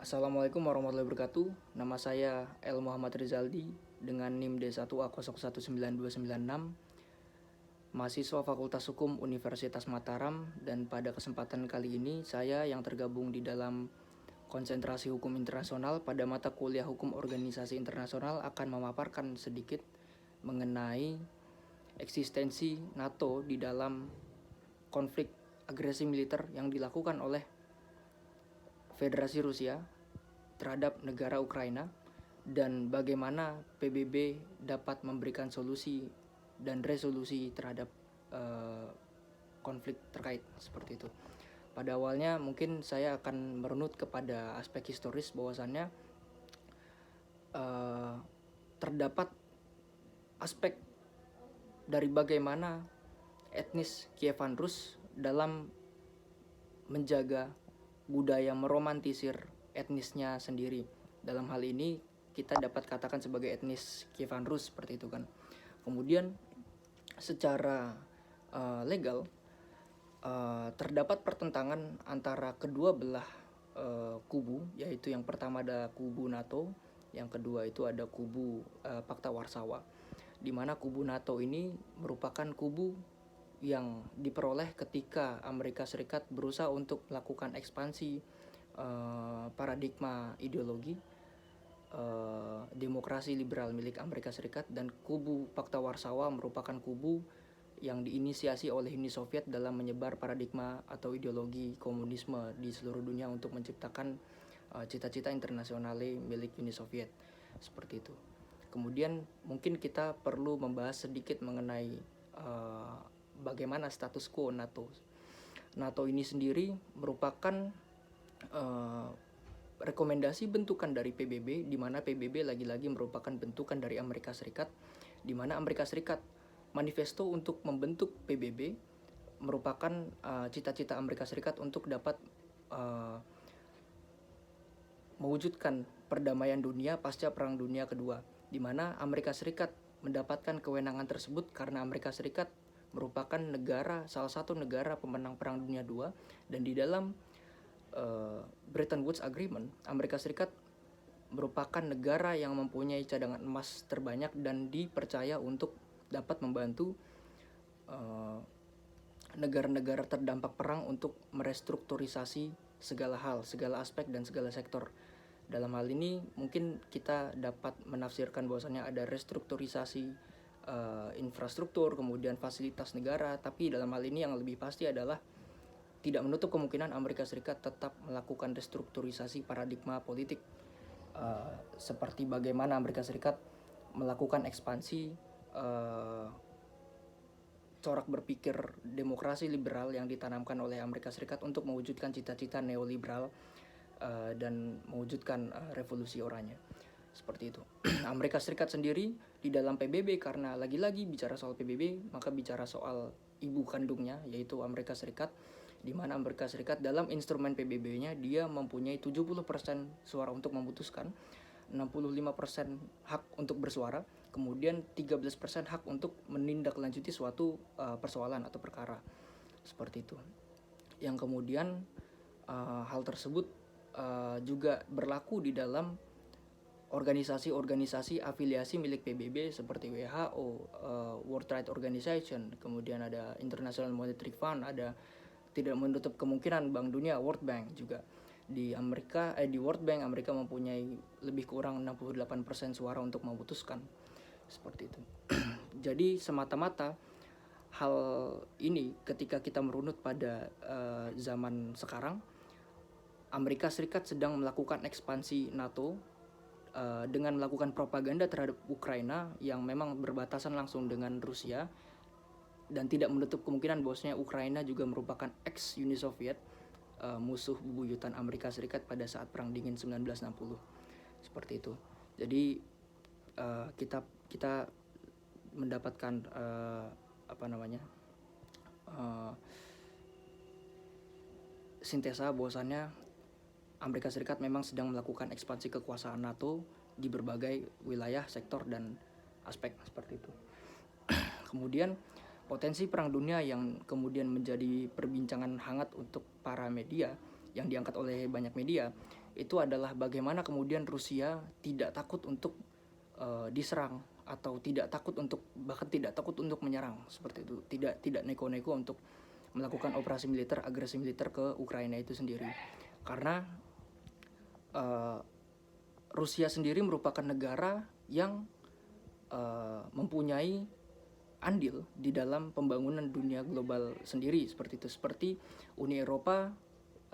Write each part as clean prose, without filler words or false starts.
Assalamualaikum warahmatullahi wabarakatuh. Nama saya El Muhammad Rizaldi dengan NIM D1A019296, mahasiswa Fakultas Hukum Universitas Mataram, dan pada kesempatan kali ini saya yang tergabung di dalam konsentrasi hukum internasional pada mata kuliah hukum organisasi internasional akan memaparkan sedikit mengenai eksistensi NATO di dalam konflik agresi militer yang dilakukan oleh Federasi Rusia terhadap negara Ukraina dan bagaimana PBB dapat memberikan solusi dan resolusi terhadap konflik terkait seperti itu. Pada awalnya mungkin saya akan merunut kepada aspek historis bahwasannya terdapat aspek dari bagaimana etnis Kievan Rus dalam menjaga budaya meromantisir etnisnya sendiri. Dalam hal ini kita dapat katakan sebagai etnis Kievan Rus seperti itu kan. Kemudian secara legal terdapat pertentangan antara kedua belah kubu, yaitu yang pertama ada kubu NATO, yang kedua itu ada kubu Pakta Warsawa, di mana kubu NATO ini merupakan kubu yang diperoleh ketika Amerika Serikat berusaha untuk melakukan ekspansi paradigma ideologi demokrasi liberal milik Amerika Serikat, dan kubu Pakta Warsawa merupakan kubu yang diinisiasi oleh Uni Soviet dalam menyebar paradigma atau ideologi komunisme di seluruh dunia untuk menciptakan cita-cita internasional milik Uni Soviet seperti itu. Kemudian mungkin kita perlu membahas sedikit mengenai bagaimana status quo NATO. NATO ini sendiri merupakan rekomendasi bentukan dari PBB, di mana PBB lagi-lagi merupakan bentukan dari Amerika Serikat, di mana Amerika Serikat manifesto untuk membentuk PBB merupakan cita-cita Amerika Serikat untuk dapat mewujudkan perdamaian dunia pasca Perang Dunia Kedua, di mana Amerika Serikat mendapatkan kewenangan tersebut karena Amerika Serikat merupakan salah satu negara pemenang Perang Dunia II, dan di dalam Bretton Woods Agreement, Amerika Serikat merupakan negara yang mempunyai cadangan emas terbanyak dan dipercaya untuk dapat membantu negara-negara terdampak perang untuk merestrukturisasi segala hal, segala aspek dan segala sektor. Dalam hal ini mungkin kita dapat menafsirkan bahwasannya ada restrukturisasi infrastruktur, kemudian fasilitas negara, tapi dalam hal ini yang lebih pasti adalah tidak menutup kemungkinan Amerika Serikat tetap melakukan restrukturisasi paradigma politik, seperti bagaimana Amerika Serikat melakukan ekspansi corak berpikir demokrasi liberal yang ditanamkan oleh Amerika Serikat untuk mewujudkan cita-cita neoliberal dan mewujudkan revolusi oranye seperti itu. Amerika Serikat sendiri di dalam PBB, karena lagi-lagi bicara soal PBB maka bicara soal ibu kandungnya yaitu Amerika Serikat, di mana Amerika Serikat dalam instrumen PBB-nya dia mempunyai 70% suara untuk memutuskan, 65% hak untuk bersuara, kemudian 13% hak untuk menindaklanjuti suatu persoalan atau perkara seperti itu. Yang kemudian hal tersebut juga berlaku di dalam organisasi-organisasi afiliasi milik PBB seperti WHO, World Trade Organization, kemudian ada International Monetary Fund, ada tidak menutup kemungkinan Bank Dunia, World Bank juga. Di World Bank Amerika mempunyai lebih kurang 68% suara untuk memutuskan seperti itu. Jadi semata-mata hal ini ketika kita merunut pada zaman sekarang, Amerika Serikat sedang melakukan ekspansi NATO dengan melakukan propaganda terhadap Ukraina yang memang berbatasan langsung dengan Rusia, dan tidak menutup kemungkinan bahwasanya Ukraina juga merupakan ex-Uni Soviet, musuh bebuyutan Amerika Serikat pada saat Perang Dingin 1960 seperti itu. Jadi kita mendapatkan sintesa bahwasannya Amerika Serikat memang sedang melakukan ekspansi kekuasaan NATO di berbagai wilayah, sektor dan aspek seperti itu. Kemudian potensi perang dunia yang kemudian menjadi perbincangan hangat untuk para media, yang diangkat oleh banyak media, itu adalah bagaimana kemudian Rusia tidak takut untuk diserang, atau bahkan tidak takut untuk menyerang, seperti itu. Tidak neko-neko untuk melakukan operasi militer, agresi militer ke Ukraina itu sendiri. Karena Rusia sendiri merupakan negara yang mempunyai andil di dalam pembangunan dunia global sendiri, seperti itu. Seperti Uni Eropa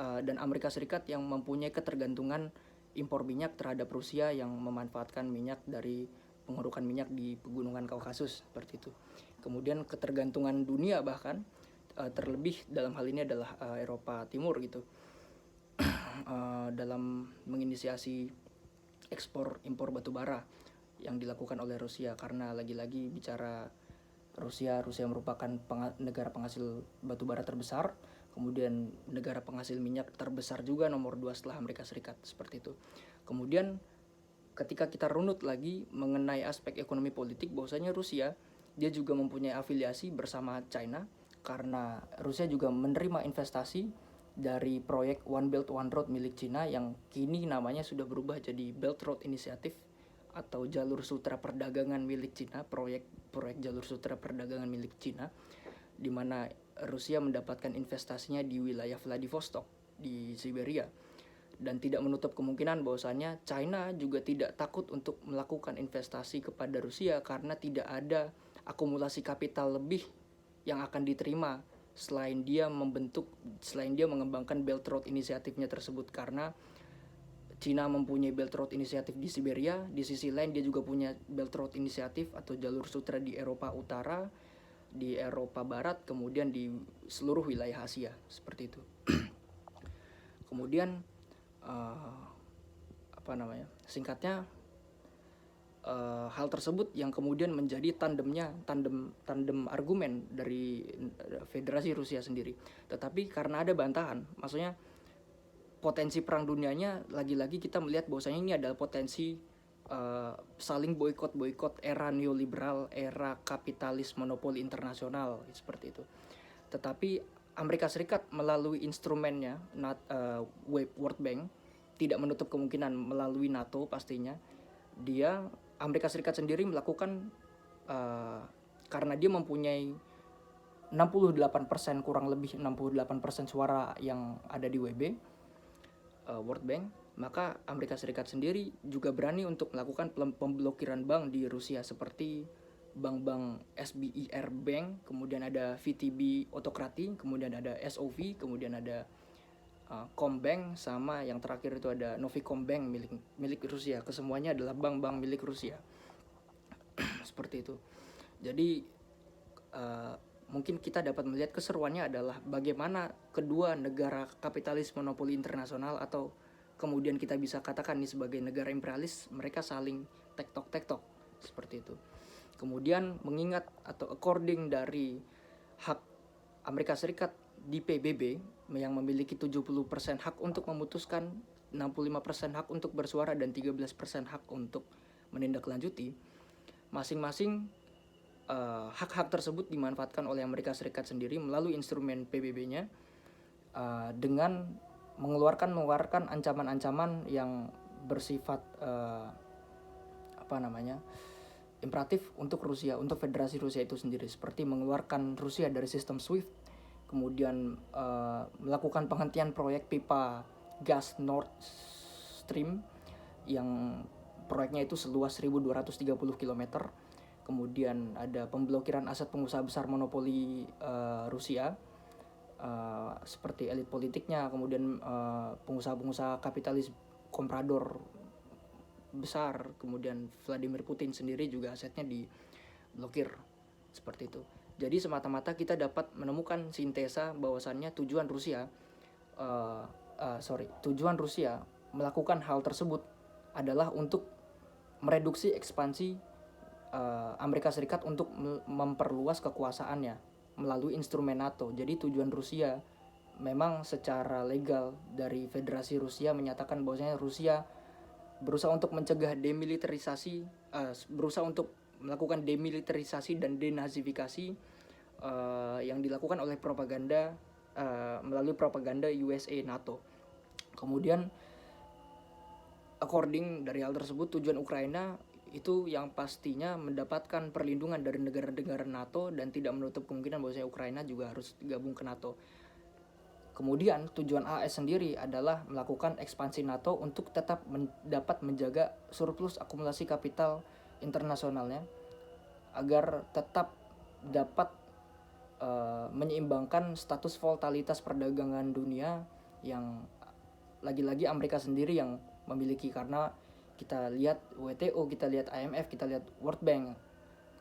dan Amerika Serikat yang mempunyai ketergantungan impor minyak terhadap Rusia yang memanfaatkan minyak dari pengurukan minyak di pegunungan Kaukasus, seperti itu. Kemudian ketergantungan dunia bahkan terlebih dalam hal ini adalah Eropa Timur gitu, dalam menginisiasi ekspor impor batu bara yang dilakukan oleh Rusia. Karena lagi-lagi bicara Rusia merupakan negara penghasil batu bara terbesar, kemudian negara penghasil minyak terbesar juga, nomor 2 setelah Amerika Serikat, seperti itu. Kemudian ketika kita runut lagi mengenai aspek ekonomi politik, bahwasanya Rusia dia juga mempunyai afiliasi bersama China, karena Rusia juga menerima investasi dari proyek One Belt One Road milik China yang kini namanya sudah berubah jadi Belt Road Initiative atau jalur sutra perdagangan milik China, proyek jalur sutra perdagangan milik China, di mana Rusia mendapatkan investasinya di wilayah Vladivostok di Siberia. Dan tidak menutup kemungkinan bahwasannya China juga tidak takut untuk melakukan investasi kepada Rusia, karena tidak ada akumulasi kapital lebih yang akan diterima selain dia mengembangkan Belt Road inisiatifnya tersebut. Karena China mempunyai Belt Road inisiatif di Siberia, di sisi lain dia juga punya Belt Road inisiatif atau jalur sutra di Eropa Utara, di Eropa Barat, kemudian di seluruh wilayah Asia, seperti itu. Kemudian singkatnya, hal tersebut yang kemudian menjadi tandem argumen dari Federasi Rusia sendiri. Tetapi karena ada bantahan, maksudnya potensi perang dunianya, lagi-lagi kita melihat bahwasanya ini adalah potensi saling boikot era neoliberal, era kapitalis monopoli internasional, seperti itu. Tetapi Amerika Serikat melalui instrumennya World Bank, tidak menutup kemungkinan melalui NATO pastinya, Amerika Serikat sendiri melakukan karena dia mempunyai 68%, kurang lebih 68% suara yang ada di WB, World Bank, maka Amerika Serikat sendiri juga berani untuk melakukan pemblokiran bank di Rusia, seperti bank-bank SBIR Bank, kemudian ada VTB Autokrati, kemudian ada SOV, kemudian ada Combank, sama yang terakhir itu ada Novicombank milik Rusia. Kesemuanya adalah bank-bank milik Rusia. Seperti itu. Jadi mungkin kita dapat melihat keseruannya adalah bagaimana kedua negara kapitalis monopoli internasional, atau kemudian kita bisa katakan ini sebagai negara imperialis, mereka saling tektok seperti itu. Kemudian mengingat atau according dari hak Amerika Serikat di PBB yang memiliki 70% hak untuk memutuskan, 65% hak untuk bersuara, dan 13% hak untuk menindaklanjuti, masing-masing hak-hak tersebut dimanfaatkan oleh Amerika Serikat sendiri melalui instrumen PBB-nya dengan mengeluarkan ancaman-ancaman yang bersifat imperatif untuk Rusia, untuk Federasi Rusia itu sendiri, seperti mengeluarkan Rusia dari sistem SWIFT, kemudian melakukan penghentian proyek pipa gas Nord Stream yang proyeknya itu seluas 1.230 km. Kemudian ada pemblokiran aset pengusaha besar monopoli Rusia, seperti elit politiknya, kemudian pengusaha-pengusaha kapitalis komprador besar, kemudian Vladimir Putin sendiri juga asetnya diblokir, seperti itu. Jadi semata-mata kita dapat menemukan sintesa bahwasannya tujuan Rusia melakukan hal tersebut adalah untuk mereduksi ekspansi Amerika Serikat untuk memperluas kekuasaannya melalui instrumen NATO. Jadi tujuan Rusia memang secara legal dari Federasi Rusia menyatakan bahwasanya Rusia berusaha untuk mencegah demilitarisasi, berusaha untuk melakukan demilitarisasi dan denazifikasi yang dilakukan oleh propaganda melalui propaganda USA NATO. Kemudian according dari hal tersebut, tujuan Ukraina itu yang pastinya mendapatkan perlindungan dari negara-negara NATO dan tidak menutup kemungkinan bahwasanya Ukraina juga harus gabung ke NATO. Kemudian tujuan AS sendiri adalah melakukan ekspansi NATO untuk tetap dapat menjaga surplus akumulasi kapital internasionalnya agar tetap dapat menyeimbangkan status volatilitas perdagangan dunia yang lagi-lagi Amerika sendiri yang memiliki, karena kita lihat WTO, kita lihat IMF, kita lihat World Bank,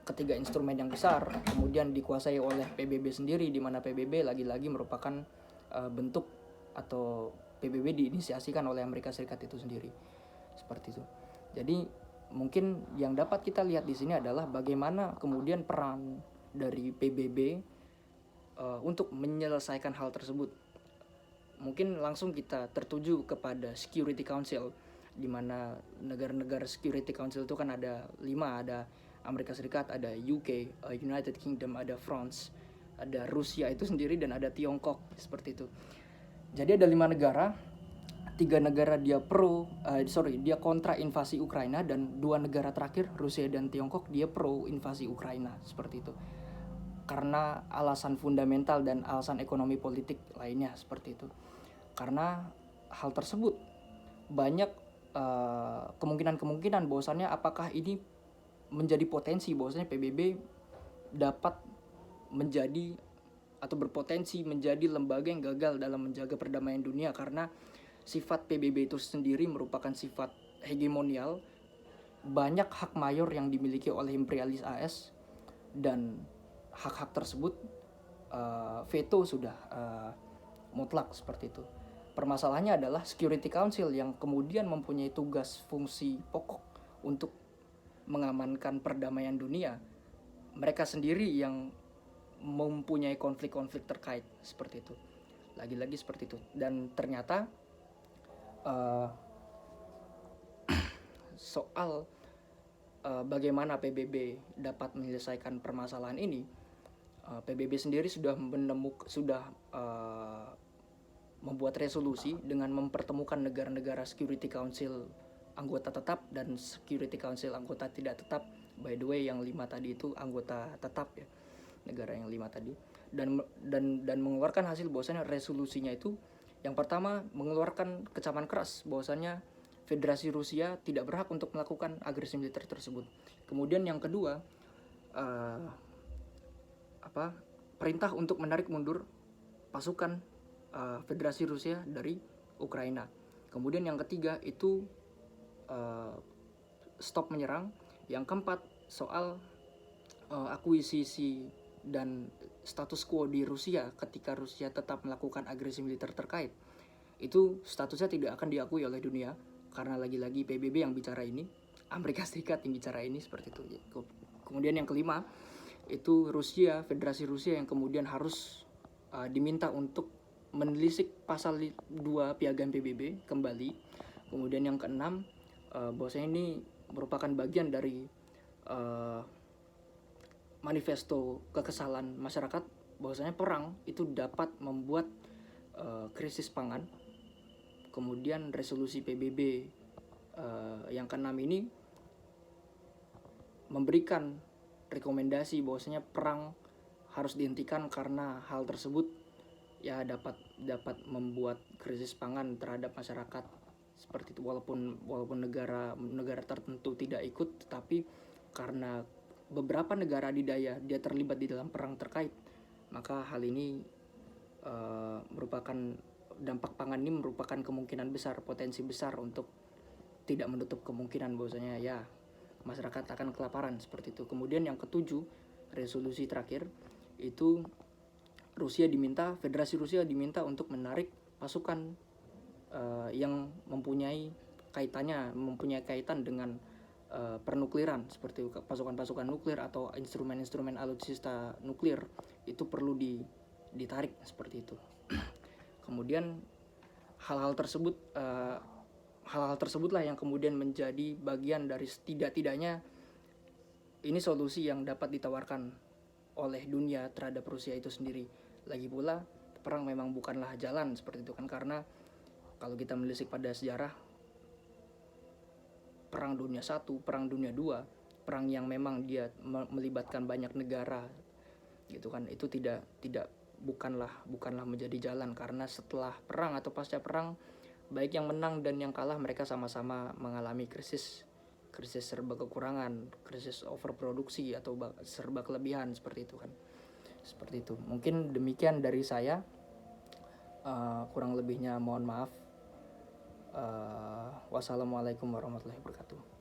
ketiga instrumen yang besar kemudian dikuasai oleh PBB sendiri, di mana PBB lagi-lagi merupakan bentuk atau PBB diinisiasikan oleh Amerika Serikat itu sendiri, seperti itu. Jadi mungkin yang dapat kita lihat di sini adalah bagaimana kemudian peran dari PBB untuk menyelesaikan hal tersebut. Mungkin langsung kita tertuju kepada Security Council, di mana negara-negara Security Council itu kan ada 5, ada Amerika Serikat, ada UK, United Kingdom, ada France, ada Rusia itu sendiri, dan ada Tiongkok, seperti itu. Jadi ada 5 negara, 3 negara dia kontra invasi Ukraina, dan 2 negara terakhir Rusia dan Tiongkok dia pro invasi Ukraina, seperti itu. Karena alasan fundamental dan alasan ekonomi politik lainnya, seperti itu. Karena hal tersebut banyak kemungkinan bahwasannya apakah ini menjadi potensi bahwasannya PBB dapat menjadi atau berpotensi menjadi lembaga yang gagal dalam menjaga perdamaian dunia, karena sifat PBB itu sendiri merupakan sifat hegemonial, banyak hak mayor yang dimiliki oleh imperialis AS, dan hak-hak tersebut veto sudah mutlak, seperti itu. Permasalahannya adalah Security Council yang kemudian mempunyai tugas fungsi pokok untuk mengamankan perdamaian dunia. Mereka sendiri yang mempunyai konflik-konflik terkait, seperti itu. Lagi-lagi seperti itu. Dan ternyata soal bagaimana PBB dapat menyelesaikan permasalahan ini, PBB sendiri sudah membuat resolusi dengan mempertemukan negara-negara Security Council anggota tetap dan Security Council anggota tidak tetap. By the way, yang 5 tadi itu anggota tetap ya, negara yang 5 tadi, dan mengeluarkan hasil bahwasannya resolusinya itu yang pertama mengeluarkan kecaman keras bahwasannya Federasi Rusia tidak berhak untuk melakukan agresi militer tersebut. Kemudian yang kedua perintah untuk menarik mundur pasukan Federasi Rusia dari Ukraina. Kemudian yang ketiga itu stop menyerang. Yang keempat soal akuisisi dan status quo di Rusia ketika Rusia tetap melakukan agresi militer terkait. Itu statusnya tidak akan diakui oleh dunia, karena lagi-lagi PBB yang bicara ini, Amerika Serikat yang bicara ini, seperti itu. Kemudian yang kelima itu Rusia, Federasi Rusia yang kemudian harus diminta untuk menelisik pasal 2 Piagam PBB kembali. Kemudian yang keenam bahwasanya ini merupakan bagian dari manifesto kekesalan masyarakat bahwasanya perang itu dapat membuat krisis pangan. Kemudian resolusi PBB yang keenam ini memberikan rekomendasi bahwasanya perang harus dihentikan karena hal tersebut ya dapat membuat krisis pangan terhadap masyarakat, seperti itu. Walaupun negara tertentu tidak ikut, tetapi karena beberapa negara adidaya dia terlibat di dalam perang terkait, maka hal ini merupakan dampak pangan ini merupakan kemungkinan besar, potensi besar untuk tidak menutup kemungkinan bahwasanya ya masyarakat akan kelaparan, seperti itu. Kemudian yang ketujuh, resolusi terakhir itu Federasi Rusia diminta untuk menarik pasukan yang mempunyai kaitan dengan pernukliran, seperti pasukan-pasukan nuklir atau instrumen-instrumen alutsista nuklir itu perlu ditarik, seperti itu. Kemudian hal-hal tersebutlah yang kemudian menjadi bagian dari setidak-tidaknya ini solusi yang dapat ditawarkan oleh dunia terhadap Rusia itu sendiri. Lagi pula perang memang bukanlah jalan, seperti itu kan, karena kalau kita menelisik pada sejarah perang dunia 1, perang dunia 2, perang yang memang dia melibatkan banyak negara gitu kan, itu bukanlah menjadi jalan, karena setelah perang atau pasca perang, baik yang menang dan yang kalah mereka sama-sama mengalami krisis serba kekurangan, krisis overproduksi atau serba kelebihan, seperti itu kan. Seperti itu. Mungkin demikian dari saya. Kurang lebihnya mohon maaf. Wassalamualaikum warahmatullahi wabarakatuh.